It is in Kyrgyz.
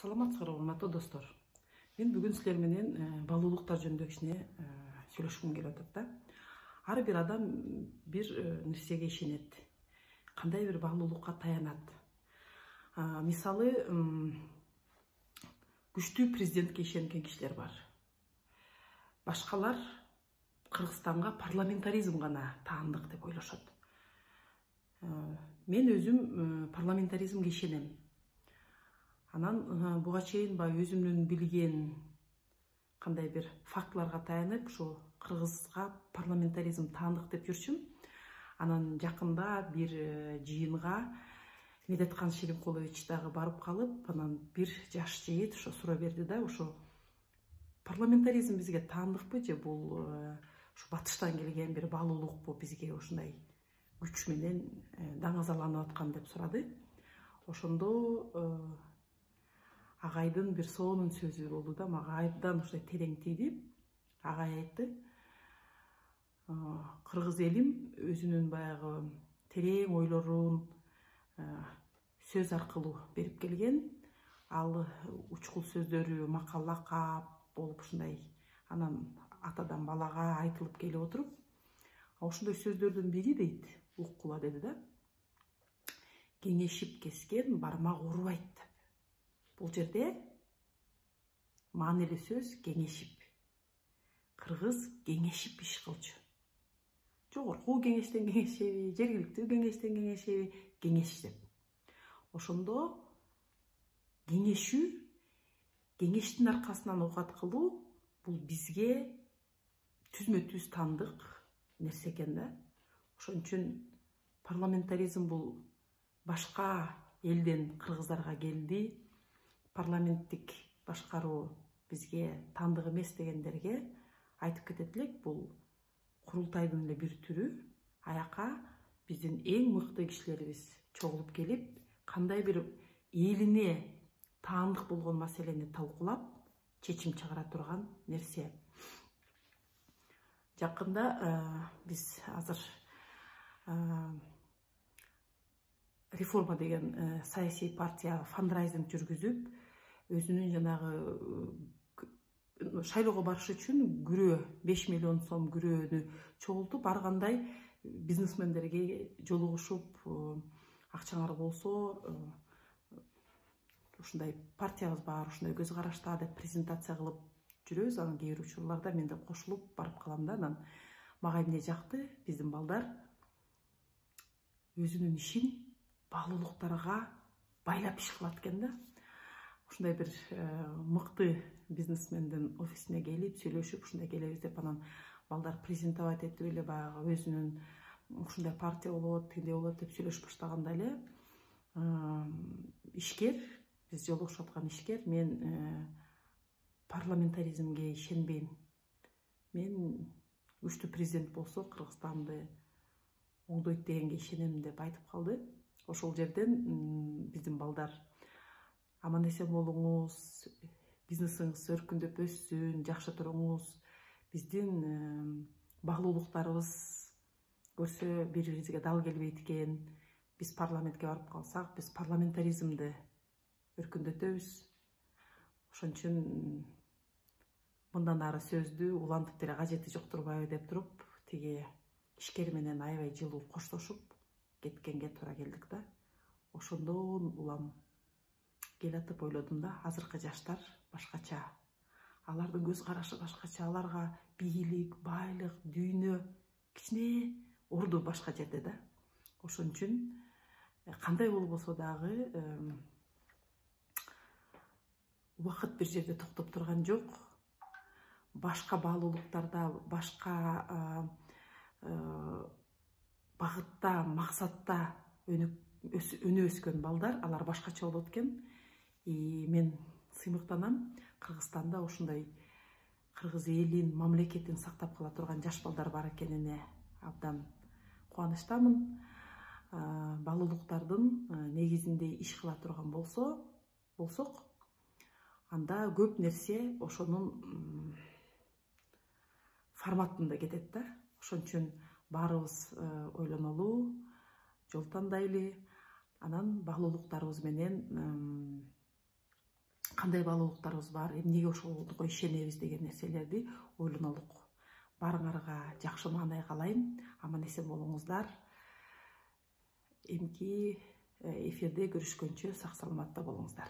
Саламатсыздар, урматтуу достор. Мен бүгүн силер менен баалуулуктар жөнүндө кичине сүйлөшкүм келип атат да. Ар бир адам бир нерсеге ишенет. Кандай бир баалуулукка таянат. Мисалы, күчтүү президентке ишенген кишилер бар. Башкалар Кыргызстанга парламентаризм гана таандык деп ойлошот. Мен өзүм парламентаризмге ишенем. Анан буга чейин өзүмдүн билген кандай бир фактыларга таянып, ушу Кыргызга парламентаризм таандык деп жүрчүм. Анан жакында бир жыйынга Медеткан Шеримкулович дагы барып калып, анан бир жаш жигит ошо суроо берди да, ошо парламентаризм бизге таандыкпы же бул ушу батыштан келген бир баалуулукпу бизге ушундай күч менен даңазаланып аткан деп сурады. Ошондо агайдын бир сонун сөзү болду да, мага абдан ушундай терең тийди. Агай айтты: Кыргыз элим өзүнүн баягы терең ойлорун сөз аркылуу берип келген. Ал учкул сөздөрү макал-лакап болуп ушундай анан атадан балага айтылып келип отуруп, ошондой сөздөрдүн бири дейт, уккула деди да: кеңешип кескен бармак урубайт. Бул жерде маанилүү сөз кеңешип. Кыргыз кеңешип иш кылчу. Жогорку кеңештен кеңешеби, жергиликтүү кеңештен кеңешеби, кеңеш деп. Ошондо кеңешүү, кеңештин аркасынан оокат кылуу бул бизге түзмө-түз таандык нерсе экен да. Ошон үчүн парламентаризм бул башка элден кыргыздарга келди. Парламенттик башкаруу бизге таандык эмес дегендерге айтып кетет элек, бул курултайдын эле бир түрү. Аяка биздин эң мыкты кишилерибиз чогулуп келип, кандай бир элине таандык болгон маселени талкуулап, чечим чыгара турган нерсе. Жакында биз азыр реформа деген саясий партия фандрайзинг жүргүзүп, өзүнүн жанагы шайлоого барыш үчүн күрөө 5 миллион сом күрөөнү чогултуп, ар кандай бизнесмендерге жолугушуп, акчаңар болсо ушундай партиябыз бар, ушундай көз карашта деп презентация кылып жүрөбүз. Анан кээ бир учурларда мен да кошулуп барып калам да. Анан мага эмне жакты, биздин балдар өзүнүн ишин баалуулуктарга байлап иш кылат экен да. Ушундай бир мыкты бизнесмендин офисине келип сүйлөшүп, ушундай келебиз деп, анан балдар презентовать этип эле баягы өзүнүн ушундай партия болот, тигиндей болот деп сүйлөшүп баштаганда эле ишкер, биз жолугушуп аткан ишкер: мен парламентаризмге ишенбейм. Мен күчтүү президент болсо Кыргызстанды оңдойт дегенге ишенем деп айтып калды. Ошол жерден биздин балдар: аман эсен болуңуз, бизнесиңиз өркүндөп өссүн, жакшы туруңуз, биздин баалуулуктарыбыз көрсө бири бирибизге дал келбейт экен, биз парламентке барып калсак, биз парламентаризмди өркүндөтөбүз. Ошон үчүн мындан ары сөздү улантып деле кажети жок турбайбы деп туруп, тиги ишкер менен аябай жылуу коштошуп кеткенге туура келдик да. Ошондон улам келатып ойлодум да, азыркы жаштар башкача. Алардын көз карашы башкача, аларга бийлик, байлык, дүйнө кичине орду башка жерде да. Ошон үчүн кандай болбосо дагы убакыт бир жерде токтоп турган жок. Башка баалуулуктарда, башка багытта, максатта өнүп өскөн балдар, алар башкача болот экен. Мен сыймыктанам, Кыргызстанда ушундай кыргыз элин, мамлекетин сактап кала турган жаш балдар бар экенине абдан кубанычтамын. Баалуулуктардын негизинде иш кыла турган болсок, анда көп нерсе ошонун форматында кетет да. Ошон үчүн баарыбыз ойлонолу, жол тандайлы, анан баалуулуктарыбыз менен кандай баалуулуктарыбыз бар, эмнеге ошолго ишенебиз деген нерселерди ойлонолук. Барыңарга жакшы маанай каалайм. Аман эсен болуңуздар. Эмки эфирде көрүшкөнчө сак саламатта болуңуздар.